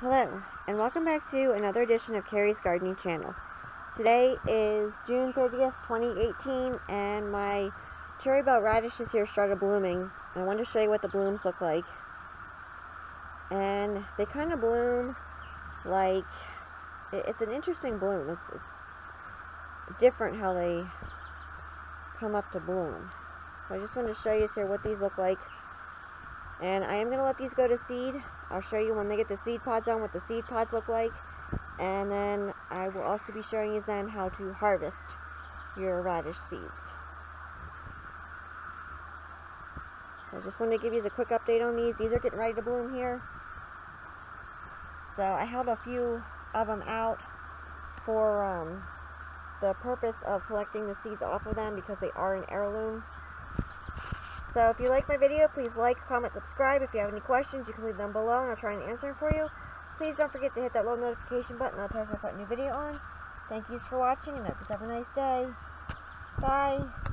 Hello, and welcome back to another edition of Carrie's Gardening Channel. Today is June 30th, 2018, and my cherry belt radishes here started blooming. And I wanted to show you what the blooms look like. And they kind of bloom like, it's an interesting bloom. It's different how they come up to bloom. So I just wanted to show you here what these look like. And I am going to let these go to seed. I'll show you when they get the seed pods on what the seed pods look like. And then I will also be showing you then how to harvest your radish seeds. So I just wanted to give you a quick update on these. These are getting ready to bloom here. So I held a few of them out for the purpose of collecting the seeds off of them because they are an heirloom. So if you like my video, please like, comment, subscribe. If you have any questions, you can leave them below and I'll try and answer them for you. Please don't forget to hit that little notification button. I'll tell you if I put a new video on. Thank you for watching and I hope you have a nice day. Bye.